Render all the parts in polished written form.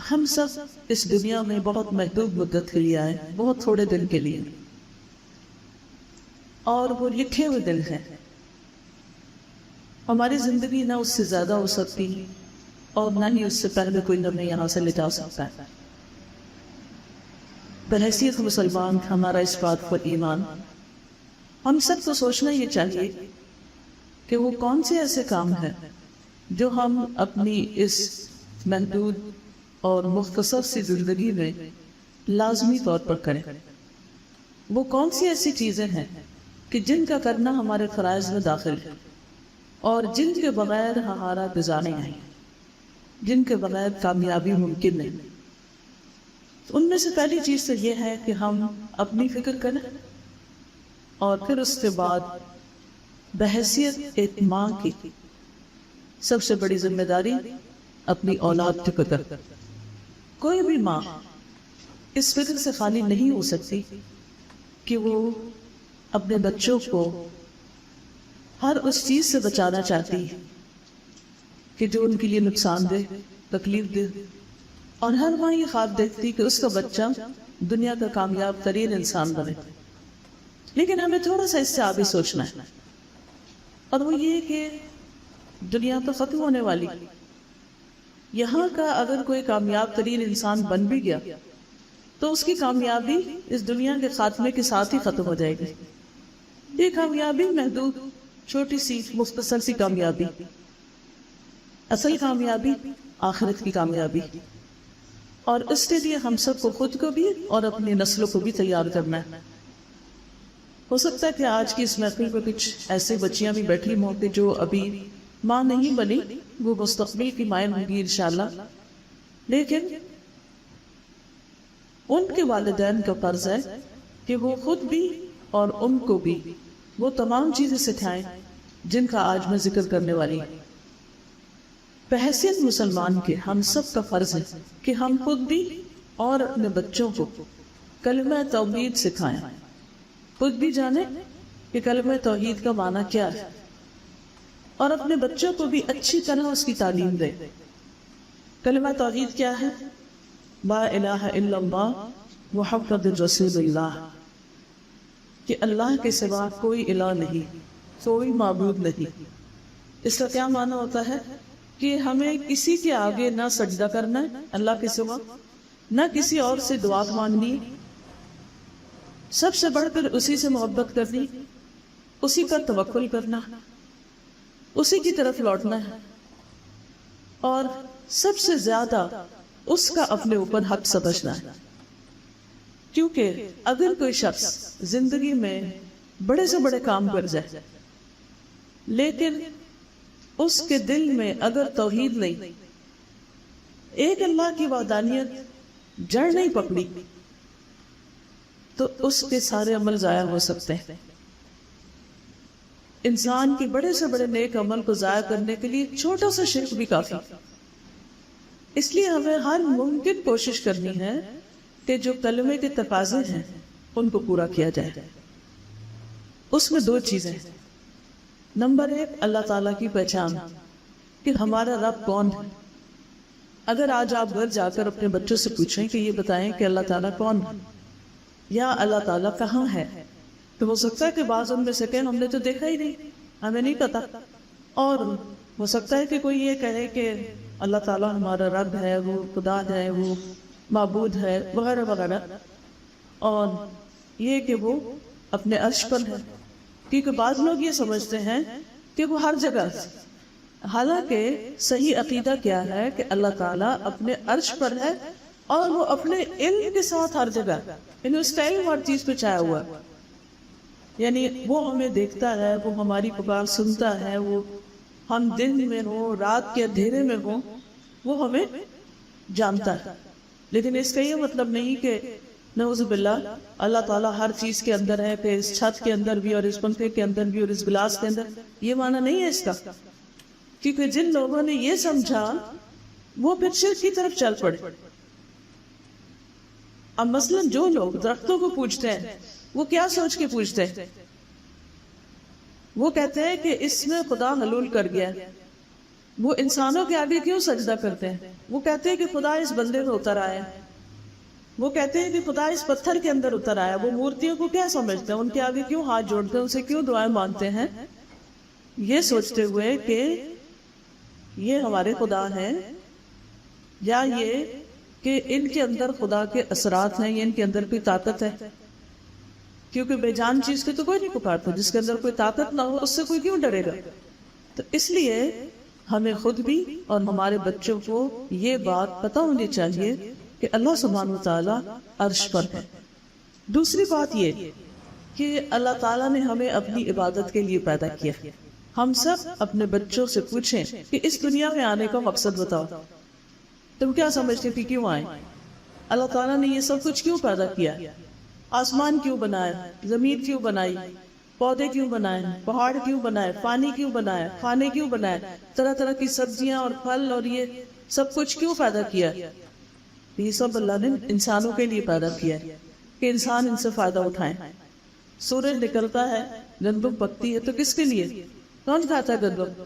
ہم سب اس دنیا میں بہت محدود مدت کے لیے آئے، بہت تھوڑے دن کے لیے، اور وہ لکھے ہوئے دن ہیں۔ ہماری زندگی نہ اس سے زیادہ ہو سکتی اور نہ ہی اس سے پہلے کوئی ہمیں یہاں سے لے جا سکتا ہے۔ بحیثیت مسلمان ہمارا اس بات پر ایمان، ہم سب کو سوچنا یہ چاہیے کہ وہ کون سے ایسے کام ہیں جو ہم اپنی اس محدود اور مختصر سی زندگی میں لازمی طور پر کریں۔ وہ کون سی ایسی چیزیں ہیں کہ جن کا کرنا ہمارے فرائض میں داخل ہے اور جن کے بغیر ہمارا گزارا نہیں ہے، جن کے بغیر کامیابی ممکن نہیں۔ ان میں سے پہلی چیز تو یہ ہے کہ ہم اپنی فکر کریں، اور پھر اس کے بعد بحیثیت ایک ماں کی سب سے بڑی ذمہ داری اپنی اولاد کی فکر۔ کوئی بھی ماں اس فکر سے خالی نہیں ہو سکتی کہ وہ اپنے بچوں کو ہر اس چیز سے بچانا چاہتی ہے کہ جو ان کے لیے نقصان دہ، تکلیف دہ، اور ہر ماں یہ خواب دیکھتی کہ اس کا بچہ دنیا کا کامیاب ترین انسان بنے۔ لیکن ہمیں تھوڑا سا اس سے آگے سوچنا ہے، اور وہ یہ کہ دنیا تو ختم ہونے والی، یہاں کا اگر کوئی کامیاب ترین انسان بن بھی گیا تو اس کی کامیابی اس دنیا کے خاتمے کے ساتھ ہی ختم ہو جائے گی۔ یہ کامیابی محدود، چھوٹی سی، مختصر سی کامیابی، اصل کامیابی آخرت کی کامیابی، اور اس کے لیے ہم سب کو خود کو بھی اور اپنی نسلوں کو بھی تیار کرنا ہے۔ ہو سکتا ہے کہ آج کی اس محفل میں کچھ ایسے بچیاں بھی بیٹھی ہوں کہ جو ابھی ماں نہیں بنی، وہ مستقبل کی مائیں ہوں گی انشاءاللہ، لیکن ان کے والدین کا فرض ہے کہ وہ خود بھی اور ان کو بھی وہ تمام چیزیں سکھائیں جن کا آج میں ذکر کرنے والی ہوں۔ بحیثیت مسلمان کے ہم سب کا فرض ہے کہ ہم خود بھی اور اپنے بچوں کو کلمہ توحید سکھائیں، خود بھی جانیں کہ کلمہ توحید کا معنی کیا ہے، اور اپنے بچوں کو بھی اچھی طرح اس کی تعلیم دیں۔ کلمہ توحید کیا ہے؟ لا الہ الا اللہ محمد رسول اللہ، کہ اللہ کے سوا کوئی الہ نہیں، کوئی معبود نہیں۔ اس کا کیا معنی ہوتا ہے کہ ہمیں کسی کے آگے نہ سجدہ کرنا ہے اللہ کے سوا، نہ کسی اور سے دعا مانگنی، سب سے بڑھ کر اسی سے محبت کرنی، اسی پر توکل کرنا، اسی کی طرف لوٹنا ہے، اور سب سے زیادہ اس کا اپنے اوپر حق سمجھنا ہے۔ کیونکہ اگر کوئی شخص زندگی میں بڑے سے بڑے کام کر جائے لیکن اس کے دل میں اگر توحید نہیں، ایک اللہ کی وحدانیت جڑ نہیں پکڑی، تو اس کے سارے عمل ضائع ہو سکتے ہیں۔ انسان کی بڑے سے بڑے نیک عمل کو ضائع کرنے کے لیے چھوٹا سا شرک بھی کافی، اس لیے ہمیں ہر ممکن کوشش کرنی ہے کہ جو کلمے کے تقاضے ہیں ان کو پورا کیا جائے۔ اس میں دو چیزیں، نمبر ایک اللہ تعالیٰ کی پہچان کہ ہمارا رب کون ہے۔ اگر آج آپ گھر جا کر اپنے بچوں سے پوچھیں کہ یہ بتائیں کہ اللہ تعالیٰ کون ہے یا اللہ تعالیٰ کہاں ہے، تو ہو سکتا ہے کہ بعض ان میں سے کہیں ہم نے تو دیکھا ہی نہیں، ہمیں نہیں پتا، اور ہو سکتا ہے کہ کوئی یہ کہے کہ اللہ تعالیٰ ہمارا رب ہے، وہ خدا ہے، وہ معبود ہے، وغیرہ وغیرہ، اور یہ کہ وہ اپنے عرش پر ہے، کیونکہ بعض لوگ یہ سمجھتے ہیں کہ وہ ہر جگہ، حالانکہ صحیح عقیدہ کیا ہے کہ اللہ تعالیٰ اپنے عرش پر ہے اور وہ اپنے علم کے ساتھ ہر جگہ، یعنی اس کا علم ہر چیز پہ چھایا ہوا ہے، یعنی وہ ہمیں دیکھتا ہے، وہ ہماری پکار سنتا ہے، وہ ہم دن میں ہوں، رات کے اندھیرے میں ہوں، وہ ہمیں جانتا ہے۔ لیکن اس کا یہ مطلب نہیں کہ نعوذ باللہ اللہ تعالیٰ ہر چیز کے اندر ہے، کہ اس چھت کے اندر بھی اور اس پنکھے کے اندر بھی اور اس گلاس کے اندر، یہ معنی نہیں ہے اس کا، کیونکہ جن لوگوں نے یہ سمجھا وہ پھر شرک کی طرف چل پڑے۔ اب مثلا جو لوگ درختوں کو پوجتے ہیں وہ کیا سوچ کے پوجتے ہیں؟ وہ کہتے ہیں کہ اس میں خدا حلول کر گیا، وہ انسانوں کے آگے کیوں سجدہ کرتے ہیں؟ وہ کہتے ہیں کہ خدا اس بندے میں اتر آیا، وہ کہتے ہیں کہ خدا اس پتھر کے اندر اتر آیا۔ وہ مورتیوں کو کیا سمجھتے ہیں؟ ان کے آگے کیوں ہاتھ جوڑتے ہیں؟ ان سے کیوں دعائیں مانگتے ہیں؟ یہ سوچتے ہوئے کہ یہ ہمارے خدا ہیں، یا یہ کہ ان کے اندر خدا کے اثرات ہیں، یا ان کے اندر کوئی طاقت ہے۔ کیونکہ بے جان چیز کے تو کوئی نہیں پکارتا، جس کے اندر کوئی طاقت نہ ہو اس سے کوئی کیوں ڈرے گا؟ تو اس لیے ہمیں خود بھی اور ہمارے بچوں کو یہ بات پتہ ہونی چاہیے کہ اللہ سبحانہ و تعالیٰ عرش پر ہے۔ دوسری بات یہ کہ اللہ تعالیٰ نے ہمیں اپنی عبادت کے لیے پیدا کیا۔ ہم سب اپنے بچوں سے پوچھیں کہ اس دنیا میں آنے کا مقصد بتاؤ، تم کیا سمجھتے کہ کیوں آئے؟ اللہ تعالیٰ نے یہ سب کچھ کیوں پیدا کیا؟ آسمان کیوں بنایا؟ زمین کیوں بنائی؟ پودے کیوں بنائے؟ پہاڑ کیوں بنائے؟ پانی کیوں بنایا؟ کھانے کیوں بنائے؟ طرح طرح کی سبزیاں اور پھل اور یہ سب کچھ کیوں پیدا کیا؟ یہ سب اللہ نے انسانوں کے لیے پیدا کیا ہے کہ انسان ان سے فائدہ اٹھائیں۔ سورج نکلتا ہے، گندم پکتی ہے، تو کس کے لیے؟ کون کھاتا ہے گندم؟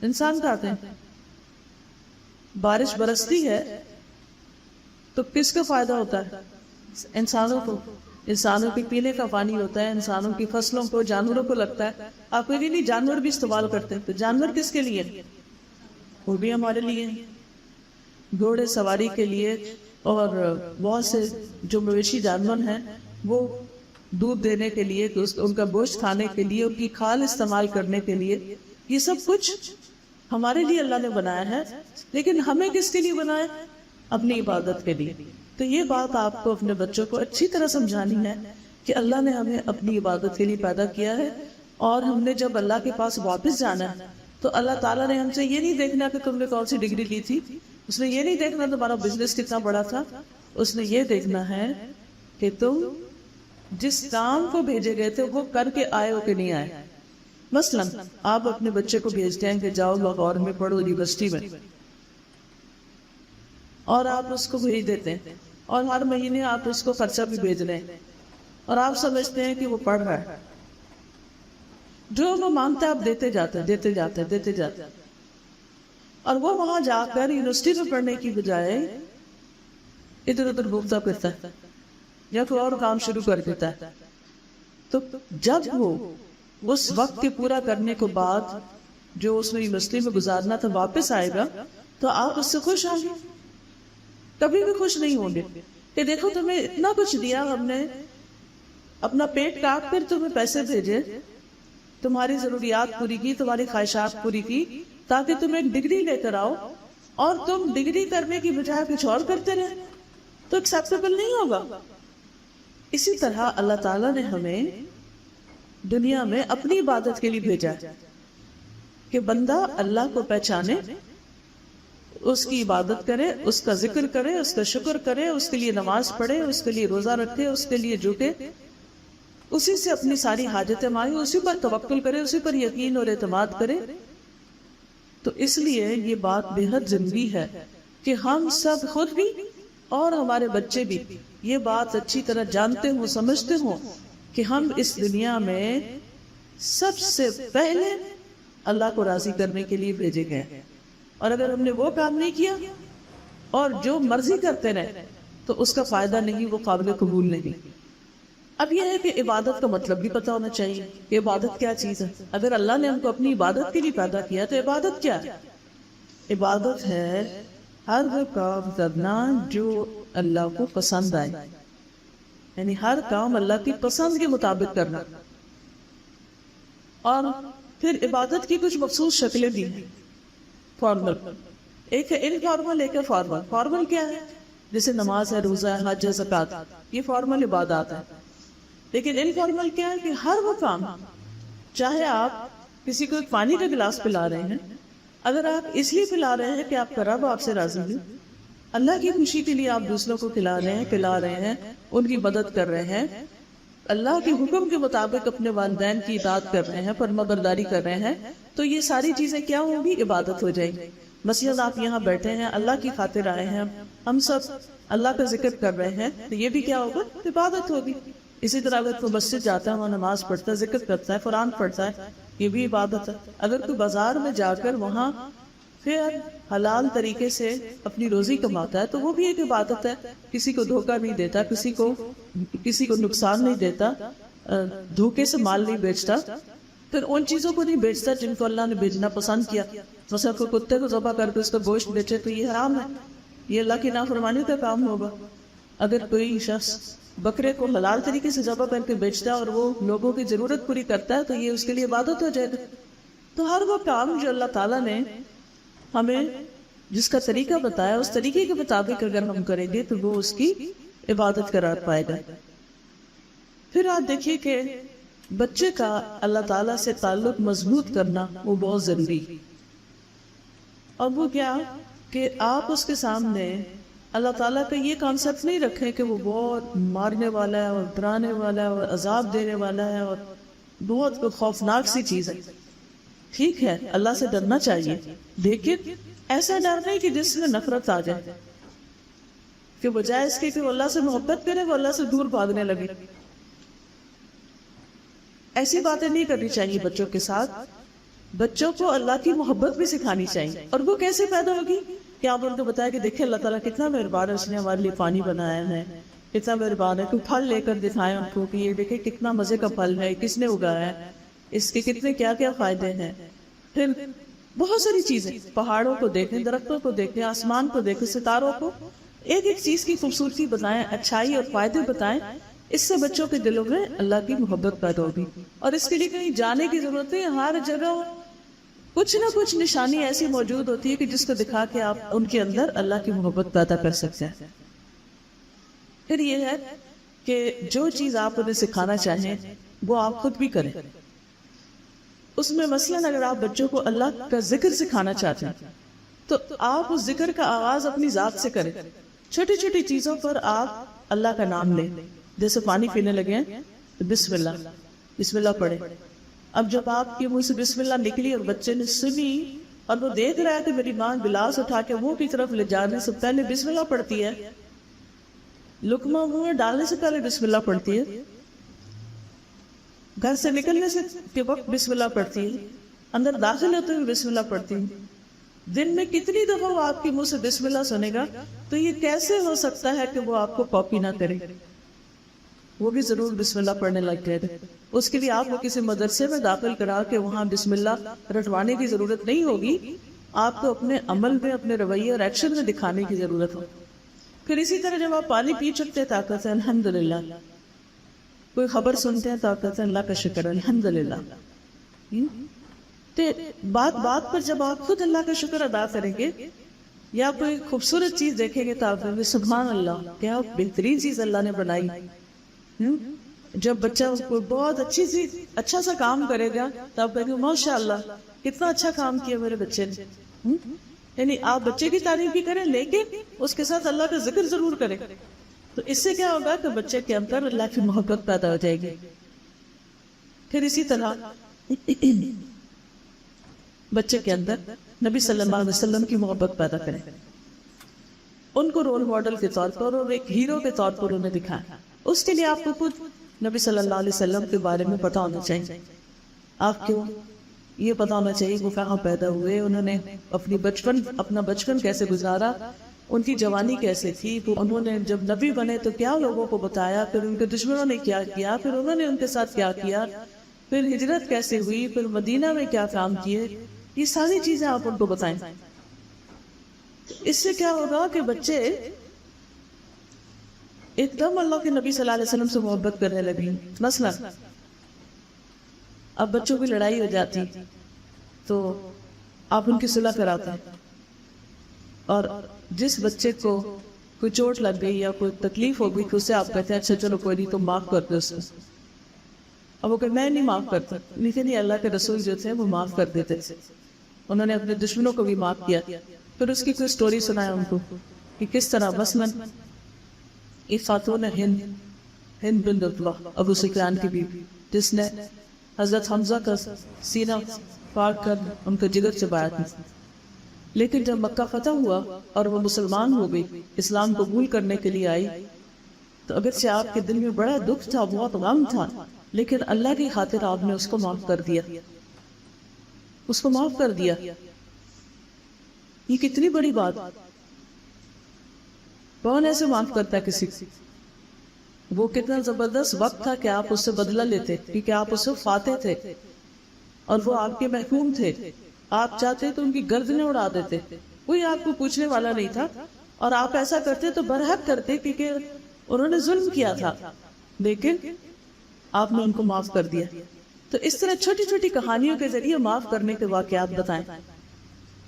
انسان کھاتے ہیں۔ بارش برستی ہے تو کس کا فائدہ ہوتا ہے؟ انسانوں کو۔ انسانوں کے پینے کا پانی ہوتا ہے، انسانوں کی فصلوں کو، جانوروں کو لگتا ہے۔ آپ کو نہیں جانور بھی استعمال کرتے ہیں، تو جانور کس کے لیے؟ وہ بھی ہمارے لیے، گھوڑے سواری کے لیے، اور بہت سے جو مویشی جانور ہیں وہ دودھ دینے کے لیے، ان کا گوشت کھانے کے لیے، ان کی کھال استعمال کرنے کے لیے۔ یہ سب کچھ ہمارے لیے اللہ نے بنایا ہے، لیکن ہمیں کس کے لیے بنایا؟ اپنی عبادت کے لیے۔ تو یہ بات آپ کو اپنے بچوں کو اچھی طرح سمجھانی ہے کہ اللہ نے ہمیں اپنی عبادت کے لیے پیدا کیا ہے، اور ہم نے جب اللہ کے پاس واپس جانا ہے تو اللہ تعالیٰ نے ہم سے یہ نہیں دیکھنا کہ تم نے کون سی ڈگری لی تھی، اس نے یہ نہیں دیکھنا تمہارا بزنس کتنا بڑا تھا، اس نے یہ دیکھنا ہے کہ تم جس کام کو بھیجے گئے تھے وہ کر کے آئے ہو کہ نہیں آئے۔ مثلا آپ اپنے بچے کو بھیجتے ہیں کہ جاؤ لاہور میں پڑھو یونیورسٹی میں، اور آپ اس کو بھیج دیتے ہیں، اور ہر مہینے آپ اس کو خرچہ بھی بھیج رہے ہیں، اور آپ سمجھتے ہیں کہ وہ پڑھ رہا ہے، جو وہ مانگتا ہے آپ دیتے جاتے ہیں، دیتے جاتے ہیں، دیتے جاتے ہیں، اور وہ وہاں جا کر یونیورسٹی میں پڑھنے کی بجائے ادھر ادھر گھومتا پھرتا ہے یا کوئی اور کام شروع کر دیتا ہے۔ تو جب وہ اس وقت کے پورا کرنے کے بعد جو اس نے یونیورسٹی میں گزارنا تھا واپس آئے گا تو آپ اس سے خوش ہوں گے؟ کبھی بھی خوش نہیں ہوں گے کہ دیکھو تمہیں اتنا کچھ دیا ہم نے، اپنا پیٹ کاٹ کر تمہیں پیسے بھیجے، تمہاری ضروریات پوری کی، تمہاری خواہشات پوری کی تاکہ تم ایک ڈگری لے کر آؤ، اور تم ڈگری کرنے کی بجائے کچھ اور کرتے رہے تو ایکسیپٹیبل نہیں ہوگا۔ اسی طرح اللہ تعالیٰ نے ہمیں دنیا میں اپنی عبادت کے لیے بھیجا ہے کہ بندہ اللہ کو پہچانے، اس کی عبادت کرے، اس کا ذکر کرے، اس کا شکر کرے، اس کے لیے نماز پڑھے، اس کے لیے روزہ رکھے، اس کے لیے جھکے، اسی سے اپنی ساری حاجتیں مانگے، اسی پر توکل کرے، اسی پر یقین اور اعتماد کرے۔ تو اس لیے یہ بات بے حد ضروری ہے کہ ہم سب خود بھی اور ہمارے بچے بھی یہ بات اچھی طرح جانتے ہوں، سمجھتے ہوں کہ ہم اس دنیا میں سب سے پہلے اللہ کو راضی کرنے کے لیے بھیجے گئے ہیں، اور اگر ہم نے وہ کام نہیں کیا اور جو مرضی کرتے رہے تو اس کا فائدہ نہیں، وہ قابل قبول نہیں۔ اب یہ ہے کہ عبادت کا مطلب بھی پتہ ہونا چاہیے کہ عبادت کیا چیز ہے۔ اگر اللہ نے ہم کو اپنی عبادت کے لیے پیدا کیا تو عبادت کیا ہے؟ عبادت ہے ہر وہ کام کرنا جو اللہ کو پسند آئے، یعنی ہر کام اللہ کی پسند کے مطابق کرنا۔ اور پھر عبادت کی کچھ مخصوص شکلیں بھی ہیں، فارمل، ایک ہے انفارمل، ایک ہے فارمل۔ فارمل کیا ہے؟ جیسے نماز ہے، روزہ ہے، حج ہے، زکوٰۃ، یہ فارمل عبادات ہے۔ لیکن انفارمل کیا ہے کہ ہر وہ کام، چاہے آپ کسی کو ایک پانی کا گلاس پلا رہے ہیں، اگر آپ اس لیے پلا رہے ہیں کہ آپ کا رب آپ سے راضی ہے، اللہ کی خوشی کے لیے آپ دوسروں کو کھلا رہے ہیں، پلا رہے ہیں، ان کی مدد کر رہے ہیں، اللہ کے حکم کے مطابق اپنے والدین کی اطاعت کر رہے ہیں، فرما برداری کر رہے ہیں، تو یہ ساری چیزیں کیا ہوں گی؟ عبادت ہو جائیں گی۔ مثلاً آپ یہاں بیٹھے ہیں، اللہ کی خاطر آئے ہیں، ہم سب اللہ کا ذکر کر رہے ہیں، تو یہ بھی کیا ہوگا؟ عبادت ہوگی۔ اسی طرح اگر کوئی مسجد جاتا ہے، وہاں نماز پڑھتا ہے، ذکر کرتا ہے، قرآن پڑھتا ہے، یہ بھی عبادت ہے۔ اگر کوئی بازار میں جا کر وہاں پھر حلال طریقے سے اپنی روزی کماتا ہے تو وہ بھی ایک عبادت ہے. کسی کو دھوکہ نہیں دیتا, کسی کو نقصان نہیں دیتا, دھوکے سے مال نہیں بیچتا, پھر ان چیزوں کو نہیں بیچتا جن کو اللہ نے بیچنا پسند کیا. مثلا کوئی کتے کو ذبح کر کے اس کا گوشت بیچے تو یہ حرام ہے, یہ اللہ کی نافرمانی کا کام ہوگا. اگر کوئی شخص بکرے کو حلال طریقے سے ذبح کر کے بیچتا ہے اور وہ لوگوں کی ضرورت پوری کرتا ہے تو یہ اس کے لیے عبادت ہو جائے گا. تو ہر وہ کام جو اللہ تعالیٰ نے ہمیں جس کا طریقہ بتایا اس طریقے کے مطابق اگر ہم کریں گے تو وہ اس کی عبادت قرار پائے گا. پھر آپ دیکھیے کہ بچے کا اللہ تعالیٰ سے تعلق مضبوط کرنا وہ بہت ضروری ہے. اور وہ کیا کہ آپ اس کے سامنے اللہ تعالیٰ کا یہ کانسیپٹ نہیں رکھیں کہ وہ بہت مارنے والا ہے اور ڈرانے والا ہے اور عذاب دینے والا ہے اور بہت خوفناک سی چیز ہے. ٹھیک ہے, اللہ سے ڈرنا چاہیے, لیکن ایسا ڈر نہیں کہ جس میں نفرت آ جائے, کہ بجائے اس کے کہ وہ اللہ سے محبت کرے وہ اللہ سے دور بھاگنے لگے. ایسی باتیں نہیں کرنی چاہیے بچوں کے ساتھ. بچوں کو اللہ کی محبت بھی سکھانی چاہیے. اور وہ کیسے پیدا ہوگی کہ آپ ان کو بتایا کہ دیکھیں اللہ تعالیٰ کتنا مہربان ہے, اس نے ہمارے لیے پانی بنایا ہے, کتنا مہربان ہے. کوئی پھل لے کر دکھائیں ان کو کہ یہ دیکھیں کتنا مزے کا پھل ہے, کس نے اگایا ہے, اس کے کتنے کیا کیا فائدے ہیں. پھر بہت ساری چیزیں, پہاڑوں کو دیکھیں, درختوں کو دیکھیں, آسمان کو دیکھیں, ستاروں کو, ایک ایک چیز کی خوبصورتی بتائیں, اچھائی اور فائدے بتائیں. اس سے بچوں کے دلوں میں اللہ کی محبت پیدا ہوگی. اور اس کے لیے کہیں جانے کی ضرورت نہیں, ہر جگہ کچھ نہ کچھ نشانی ایسی موجود ہوتی ہے کہ جس کو دکھا کے آپ ان کے اندر اللہ کی محبت پیدا کر سکتے ہیں. پھر یہ ہے کہ جو چیز آپ انہیں سکھانا چاہیں وہ آپ خود بھی کریں. اس میں مثلاً اگر آپ بچوں کو اللہ کا ذکر سکھانا چاہتے ہیں تو آپ اس ذکر کا آغاز اپنی ذات سے کریں. چھوٹی چھوٹی چیزوں پر آپ اللہ کا نام لیں. جیسے پانی پینے لگے ہیں تو بسم اللہ پڑھیں. اب جب آپ کے منہ سے بسم اللہ نکلی اور بچے نے سنی اور وہ دیکھ رہا ہے کہ میری ماں گلاس اٹھا کے منہ کی طرف لے جانے سے پہلے بسم اللہ پڑھتی ہے, لقمہ منہ میں ڈالنے سے پہلے بسم اللہ پڑھتی ہے, گھر سے نکلنے سے کے وقت بسم اللہ پڑھتی ہے, اندر داخل ہوتے ہوئے بسم اللہ پڑھتی ہے. دن میں کتنی دفعہ وہ آپ کے منہ سے بسم اللہ سنے گا, تو یہ کیسے ہو سکتا ہے کہ وہ آپ کو کاپی نہ کرے, وہ بھی ضرور بسم اللہ پڑھنے لگ گئے. اس کے لیے آپ کو کسی مدرسے میں داخل کرا کے وہاں بسم اللہ رٹوانے کی ضرورت نہیں ہوگی, آپ کو اپنے عمل میں, اپنے رویے اور ایکشن میں دکھانے کی ضرورت ہو. پھر اسی طرح جب آپ پانی پی چکتے ہیں تو آپ کہتے ہیں الحمدللہ, کوئی خبر سنتے ہیں تو آپ کہتے ہیں اللہ کا شکر الحمدللہ. بات بات پر جب آپ خود اللہ کا شکر ادا کریں گے یا کوئی خوبصورت چیز دیکھیں گے تو آپ کہیں گے سبحان اللہ, کیا بہترین چیز اللہ نے بنائی. جب بچہ کوئی بہت اچھا سا کام کرے گا تو آپ کہیں گے ماشاء اللہ کتنا اچھا کام کیا میرے بچے نے. یعنی آپ بچے کی تعریف بھی کریں لیکن اس کے ساتھ اللہ کا ذکر ضرور کریں. تو اس سے کیا ہوگا کہ بچے کے اندر اللہ کی محبت پیدا ہو جائے گی. پھر اسی طرح بچے کے اندر نبی صلی اللہ علیہ وسلم کی محبت پیدا کریں, ان کو رول ماڈل کے طور پر اور ایک ہیرو کے طور پر انہیں دکھائیں. اس کے لیے آپ کو خود نبی صلی اللہ علیہ وسلم کے بارے میں پتا ہونا چاہیے. آپ کو یہ پتا ہونا چاہیے وہ کہاں پیدا ہوئے, انہوں نے اپنا بچپن کیسے گزارا, ان کی جوانی کیسے تھی, انہوں نے جب نبی بنے تو کیا لوگوں کو بتایا, پھر ان کے دشمنوں نے کیا کیا, پھر انہوں نے ان کے ساتھ کیا کیا, پھر ہجرت کیسے ہوئی, پھر مدینہ میں کیا کام کیے. یہ ساری چیزیں آپ ان کو بتائیں. اس سے کیا ہوگا کہ بچے ایک دم اللہ کے نبی صلی اللہ علیہ وسلم سے محبت کرنے لگیں. مثلا اب بچوں کی لڑائی ہو جاتی تو آپ ان کی صلح کراتے ہیں, اور جس بچے کو کوئی چوٹ لگ گئی یا کوئی تکلیف ہو گئی تو اسے آپ کہتے ہیں اچھا چلو کوئی نہیں تم معاف کر دو اس کو. اب وہ کہ میں نہیں معاف کرتا, لیکن یہ اللہ کے رسول جو تھے وہ معاف کر دیتے تھے, انہوں نے اپنے دشمنوں کو بھی معاف کیا. پھر اس کی کوئی سٹوری سنایا ان کو کہ کس طرح مثلا ایک خاتون ہند بن عتبہ ابو سفیان کی بیوی, جس نے حضرت حمزہ کا سینہ پاڑ کر ان کا جگر چبایا تھا. لیکن جب مکہ فتح ہوا اور وہ مسلمان ہو گئی, اسلام قبول کرنے کے لیے آئی, تو اگرچہ آپ کے دل میں بڑا دکھ تھا, بہت غم تھا, لیکن اللہ کی خاطر آپ نے اس کو معاف کر دیا, اس کو معاف کر دیا. یہ کتنی بڑی بات. کون ایسے معاف کرتا ہے کسی کو؟ وہ کتنا زبردست وقت تھا کہ آپ اس سے بدلہ لیتے، کیونکہ آپ اس سے فاتح تھے اور وہ آپ کے محکوم تھے. آپ چاہتے تو ان کی گردنیں اڑا دیتے، کوئی آپ کو پوچھنے والا نہیں تھا، اور آپ ایسا کرتے تو برحق کرتے کیونکہ انہوں نے ظلم کیا تھا، لیکن آپ نے ان کو معاف کر دیا. تو اس طرح چھوٹی چھوٹی کہانیوں کے ذریعے معاف کرنے کے واقعات بتائیں.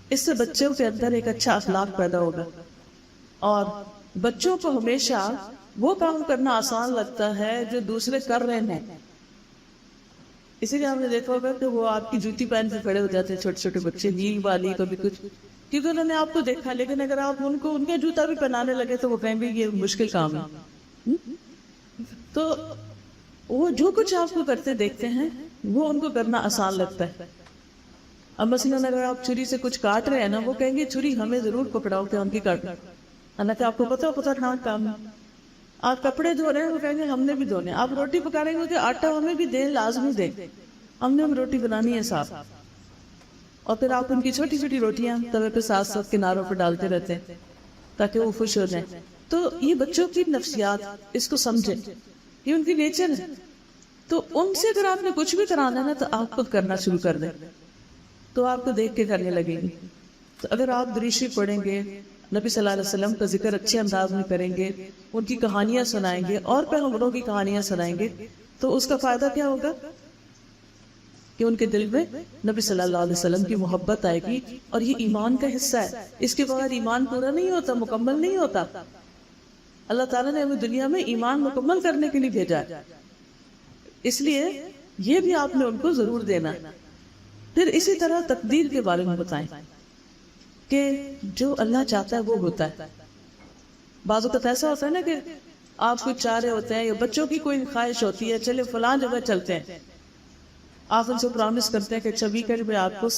اس سے بچوں کے اندر ایک اچھا اخلاق پیدا ہوگا، اور بچوں کو ہمیشہ وہ کام کرنا آسان لگتا ہے جو دوسرے کر رہے ہیں. اسی لیے آپ نے دیکھا ہوگا کہ وہ آپ کی جوتی پہن کے کھڑے ہو جاتے ہیں، چھوٹے چھوٹے بچے، نیل والی کبھی کچھ، کیونکہ انہوں نے آپ کو دیکھا. لیکن اگر آپ ان کو ان کا جوتا بھی پہنانے لگے تو وہ کہیں گے یہ مشکل کام ہے. تو وہ جو کچھ آپ کو کرتے دیکھتے ہیں وہ ان کو کرنا آسان لگتا ہے. اب مثلاً اگر آپ چھری سے کچھ کاٹ رہے ہیں نا، وہ کہیں گے چھری ہمیں ضرور پکڑاؤ کہ ہم کی کاٹیں، حالانکہ آپ کو پتا خطرناک کام ہے. آپ کپڑے دھو رہے ہیں، وہ کہیں گے ہم نے بھی دھونے. آپ روٹی پکا رہے ہیں کہ آٹا ہمیں بھی دیں، لازمی دیں، ہم نے روٹی بنانی ہے صاف. اور پھر آپ ان کی چھوٹی چھوٹی روٹیاں توے پہ ساتھ ساتھ کناروں پہ ڈالتے رہتے ہیں تاکہ وہ خوش ہو جائیں. تو یہ بچوں کی نفسیات، اس کو سمجھیں، یہ ان کی نیچر ہے. تو ان سے اگر آپ نے کچھ بھی کرانا ہے نا تو آپ خود کرنا شروع کر دیں، تو آپ کو دیکھ کے کرنے لگیں گے. تو اگر آپ دریشی پڑھیں گے، نبی صلی اللہ علیہ وسلم کا ذکر اچھے انداز میں کریں گے، ان کی کہانیاں سنائیں گے اور پیغمبروں کی کہانیاں سنائیں گے، تو اس کا فائدہ کیا ہوگا کہ ان کے دل میں نبی صلی اللہ علیہ وسلم کی محبت آئے گی. اور یہ ایمان کا حصہ ہے، اس کے بغیر ایمان پورا نہیں ہوتا، مکمل نہیں ہوتا. اللہ تعالیٰ نے ہمیں دنیا میں ایمان مکمل کرنے کے لیے بھیجا ہے، اس لیے یہ بھی آپ نے ان کو ضرور دینا. پھر اسی طرح تقدیر کے بارے میں بتائیں کہ جو اللہ چاہتا ہے وہ ہوتا ہے. بعض اوقات ایسا ہوتا ہے نا کہ آپ کچھ چاہ رہے ہوتے ہیں، یا بچوں کی کوئی خواہش ہوتی ہے چلے فلاں جگہ چلتے ہیں، آپ ان سے پرامس کرتے ہیں کہ 26 میں آپ کو